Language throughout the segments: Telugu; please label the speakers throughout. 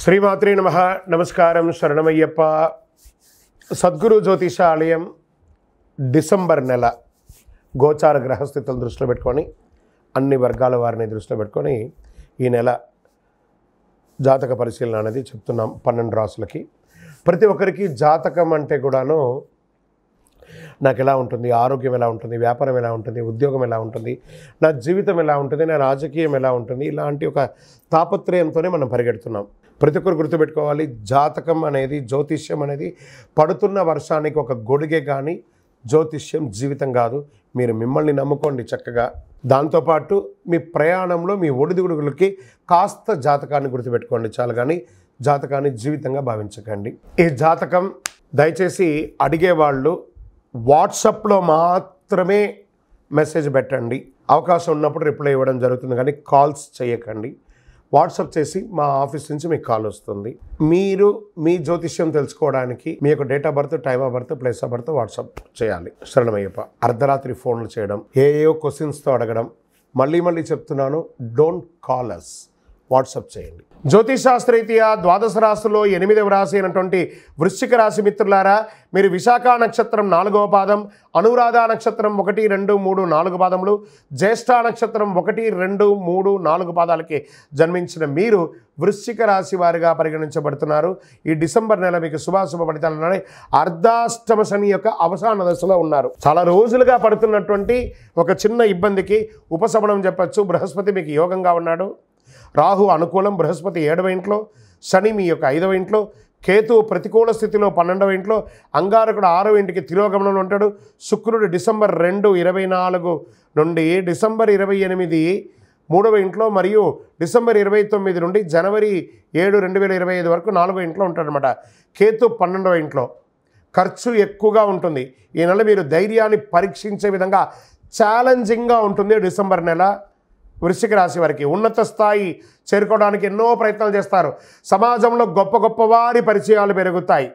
Speaker 1: శ్రీమాత్రే నమః. నమస్కారం. శరణమయ్యప్ప. సద్గురు జ్యోతిష ఆలయం డిసెంబర్ నెల గోచార గ్రహస్థితులను దృష్టిలో పెట్టుకొని అన్ని వర్గాల వారిని దృష్టిలో పెట్టుకొని ఈ నెల జాతక పరిశీలన అనేది చెప్తున్నాం 12 రాసులకి. ప్రతి ఒక్కరికి జాతకం అంటే కూడాను నాకు ఎలా ఉంటుంది, ఆరోగ్యం ఎలా ఉంటుంది, వ్యాపారం ఎలా ఉంటుంది, ఉద్యోగం ఎలా ఉంటుంది, నా జీవితం ఎలా ఉంటుంది, నా రాజకీయం ఎలా ఉంటుంది, ఇలాంటి ఒక తాపత్రయంతోనే మనం పరిగెడుతున్నాం. ప్రతి ఒక్కరు గుర్తుపెట్టుకోవాలి, జాతకం అనేది, జ్యోతిష్యం అనేది పడుతున్న వర్షానికి ఒక గొడుగే కానీ జ్యోతిష్యం జీవితం కాదు. మీరు మిమ్మల్ని నమ్ముకోండి చక్కగా. దాంతోపాటు మీ ప్రయాణంలో మీ ఒడిదుడుగులకి కాస్త జాతకాన్ని గుర్తుపెట్టుకోండి చాలు, కానీ జాతకాన్ని జీవితంగా భావించకండి. ఈ జాతకం దయచేసి అడిగేవాళ్ళు వాట్సాప్లో మాత్రమే మెసేజ్ పెట్టండి. అవకాశం ఉన్నప్పుడు రిప్లై ఇవ్వడం జరుగుతుంది, కానీ కాల్స్ చేయకండి. వాట్సాప్ చేసి మా ఆఫీస్ నుంచి మీకు కాల్ వస్తుంది. మీరు మీ జ్యోతిష్యం తెలుసుకోవడానికి మీ యొక్క date of birth, time of birth, place of birth WhatsApp చేయాలి. శరణమయ్యప్ప. అర్ధరాత్రి ఫోన్లు చేయడం, ఏయో క్వశ్చన్స్తో అడగడం, మళ్ళీ చెప్తున్నాను, డోంట్ కాల్ అస్, వాట్సాప్ చేయండి. జ్యోతిషాస్త్రరీత్యా ద్వాదశ రాశిలో 8వ రాశి అయినటువంటి వృశ్చిక రాశి మిత్రులారా, మీరు విశాఖ నక్షత్రం 4వ పాదం, అనురాధ నక్షత్రం 1, 2, 3, 4 పాదములు, జ్యేష్ఠ నక్షత్రం 1, 2, 3, 4 పాదాలకి జన్మించిన మీరు వృశ్చిక రాశి వారిగా పరిగణించబడుతున్నారు. ఈ డిసెంబర్ నెల మీకు శుభాశుభ ఫలితాలు అర్ధాష్టమ శని యొక్క అవసాన దశలో ఉన్నారు. చాలా రోజులుగా పడుతున్నటువంటి ఒక చిన్న ఇబ్బందికి ఉపశమనం చెప్పచ్చు. బృహస్పతి మీకు యోగంగా ఉన్నాడు. రాహు అనుకూలం, బృహస్పతి 7వ ఇంట్లో, శని మీ యొక్క 5వ ఇంట్లో, కేతు ప్రతికూల స్థితిలో 12వ ఇంట్లో, అంగారకుడు 6వ ఇంటికి తిరోగమనంలో ఉంటాడు. శుక్రుడు డిసెంబర్ 2, 24 నుండి డిసెంబర్ 28 3వ ఇంట్లో, మరియు డిసెంబర్ 29 నుండి జనవరి 7, 2025 వరకు 4వ ఇంట్లో ఉంటాడనమాట. కేతు 12వ ఇంట్లో. ఖర్చు ఎక్కువగా ఉంటుంది. ఈ నెల మీరు ధైర్యాన్ని పరీక్షించే విధంగా ఛాలెంజింగ్గా ఉంటుంది డిసెంబర్ నెల. వృశ్చిక రాశి వారికి ఉన్నత స్థాయి చేరుకోవడానికి ఎన్నో ప్రయత్నాలు చేస్తారు. సమాజంలో గొప్ప గొప్ప వారి పరిచయాలు పెరుగుతాయి.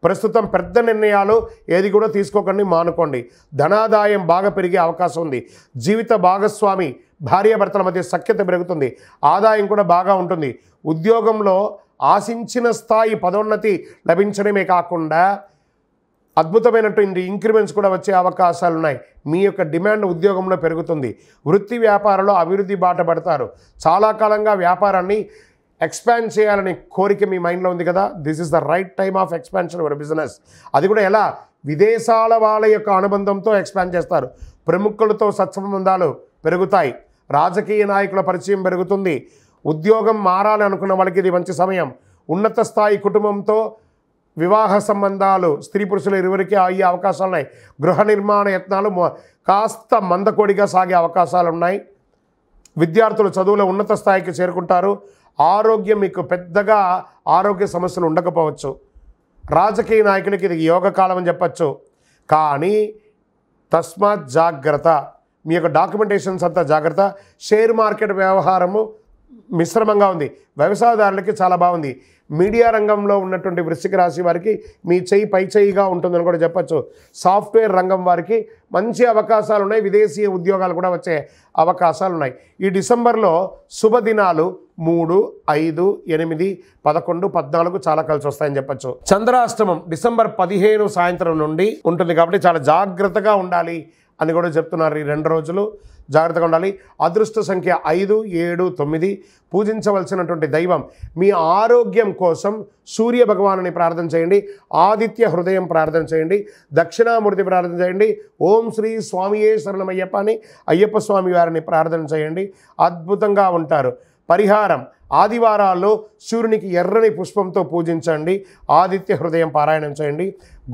Speaker 1: ప్రస్తుతం పెద్ద నిర్ణయాలు ఏది కూడా తీసుకోకండి, మానుకోండి. ధనాదాయం బాగా పెరిగే అవకాశం ఉంది. జీవిత భాగస్వామి భార్యాభర్తల మధ్య సఖ్యత పెరుగుతుంది. ఆదాయం కూడా బాగా ఉంటుంది. ఉద్యోగంలో ఆశించిన స్థాయి పదోన్నతి లభించడమే కాకుండా అద్భుతమైనటువంటి ఇంక్రిమెంట్స్ కూడా వచ్చే అవకాశాలు ఉన్నాయి. మీ యొక్క డిమాండ్ ఉద్యోగంలో పెరుగుతుంది. వృత్తి వ్యాపారంలో అభివృద్ధి బాట పడతారు. చాలా కాలంగా వ్యాపారాన్ని ఎక్స్పాండ్ చేయాలనే కోరిక మీ మైండ్లో ఉంది కదా, this is the right time of expansion your business. అది కూడా ఎలా? విదేశాల వాళ్ళ యొక్క అనుబంధంతో ఎక్స్పాండ్ చేస్తారు. ప్రముఖులతో సత్సంబంధాలు పెరుగుతాయి. రాజకీయ నాయకుల పరిచయం పెరుగుతుంది. ఉద్యోగం మారాలి అనుకున్న వాళ్ళకి ఇది మంచి సమయం. ఉన్నత స్థాయి కుటుంబంతో వివాహ సంబంధాలు స్త్రీ పురుషులు ఇరువురికి అయ్యే అవకాశాలు ఉన్నాయి. గృహ నిర్మాణ యత్నాలు కాస్త మందకొడిగా సాగే అవకాశాలు ఉన్నాయి. విద్యార్థులు చదువులో ఉన్నత స్థాయికి చేరుకుంటారు. ఆరోగ్యం మీకు పెద్దగా ఆరోగ్య సమస్యలు ఉండకపోవచ్చు. రాజకీయ నాయకులకి ఇది యోగకాలం అని చెప్పచ్చు. కానీ తస్మాత్ జాగ్రత్త, మీ యొక్క డాక్యుమెంటేషన్స్ అంతా జాగ్రత్త. షేర్ మార్కెట్ వ్యవహారము మిశ్రమంగా ఉంది. వ్యవసాయదారులకి చాలా బాగుంది. మీడియా రంగంలో ఉన్నటువంటి వృశ్చిక రాశి వారికి మీ చెయ్యి పై చెయ్యిగా ఉంటుందని కూడా చెప్పచ్చు. సాఫ్ట్వేర్ రంగం వారికి మంచి అవకాశాలు ఉన్నాయి. విదేశీయ ఉద్యోగాలు కూడా వచ్చే అవకాశాలు ఉన్నాయి. ఈ డిసెంబర్లో శుభదినాలు 3, 5, 8, 11, 14 చాలా కలిసి వస్తాయని చెప్పచ్చు. చంద్రాష్టమం డిసెంబర్ 15 సాయంత్రం నుండి ఉంటుంది కాబట్టి చాలా జాగ్రత్తగా ఉండాలి అని కూడా చెప్తున్నారు. ఈ 2 రోజులు జాగ్రత్తగా ఉండాలి. అదృష్ట సంఖ్య 5, 7, 9. పూజించవలసినటువంటి దైవం, మీ ఆరోగ్యం కోసం సూర్య భగవానుని ప్రార్థన చేయండి. ఆదిత్య హృదయం ప్రార్థన చేయండి. దక్షిణామూర్తి ప్రార్థన చేయండి. ఓం శ్రీ స్వామియే శరణమయ్యప్ప అని అయ్యప్ప స్వామి వారిని ప్రార్థన చేయండి. అద్భుతంగా ఉంటారు. పరిహారం, ఆదివారాల్లో సూర్యునికి ఎర్రని పుష్పంతో పూజించండి. ఆదిత్య హృదయం పారాయణం చేయండి.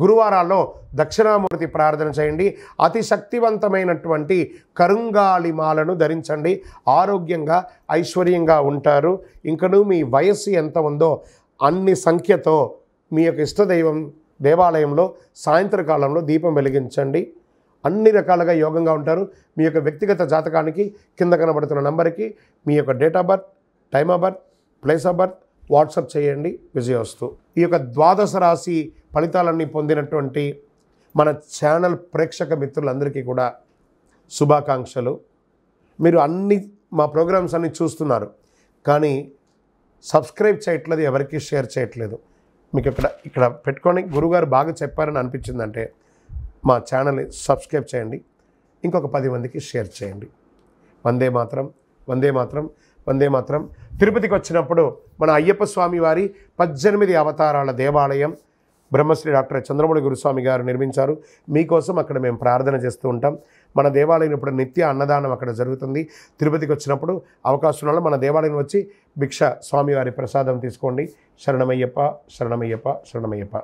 Speaker 1: గురువారాల్లో దక్షిణామూర్తి ప్రార్థన చేయండి. అతి శక్తివంతమైనటువంటి కరుంగాలి మాలను ధరించండి. ఆరోగ్యంగా ఐశ్వర్యంగా ఉంటారు. ఇంకనూ మీ వయస్సు ఎంత ఉందో అన్ని సంఖ్యతో మీ యొక్క ఇష్టదైవం దేవాలయంలో సాయంత్రకాలంలో దీపం వెలిగించండి. అన్ని రకాలుగా యోగంగా ఉంటారు. మీ యొక్క వ్యక్తిగత జాతకానికి కింద కనబడుతున్న నంబర్కి మీ యొక్క date of birth, time of birth, place of birth WhatsApp చేయండి. విజయోస్తు. ఈ యొక్క ద్వాదశ రాశి ఫలితాలన్నీ పొందినటువంటి మన ఛానల్ ప్రేక్షక మిత్రులందరికీ కూడా శుభాకాంక్షలు. మీరు అన్ని మా ప్రోగ్రామ్స్ అన్నీ చూస్తున్నారు, కానీ సబ్స్క్రైబ్ చేయట్లేదు, ఎవరికి షేర్ చేయట్లేదు. మీకు ఇక్కడ పెట్టుకొని గురుగారు బాగా చెప్పారని అనిపించిందంటే మా ఛానల్ని సబ్స్క్రైబ్ చేయండి, ఇంకొక 10 మందికి షేర్ చేయండి. వందే మాత్రం, వందే మాత్రం, వందే మాత్రం. తిరుపతికి వచ్చినప్పుడు మన అయ్యప్ప స్వామి వారి 18 అవతారాల దేవాలయం బ్రహ్మశ్రీ డాక్టర్ చంద్రమౌళి గురుస్వామి గారు నిర్మించారు. మీకోసం అక్కడ మేము ప్రార్థన చేస్తూ ఉంటాం. మన దేవాలయం ఇప్పుడు నిత్య అన్నదానం అక్కడ జరుగుతుంది. తిరుపతికి వచ్చినప్పుడు అవకాశం వల్ల మన దేవాలయం వచ్చి భిక్ష స్వామివారి ప్రసాదం తీసుకోండి. శరణమయ్యప్ప, శరణమయ్యప్ప, శరణమయ్యప్ప.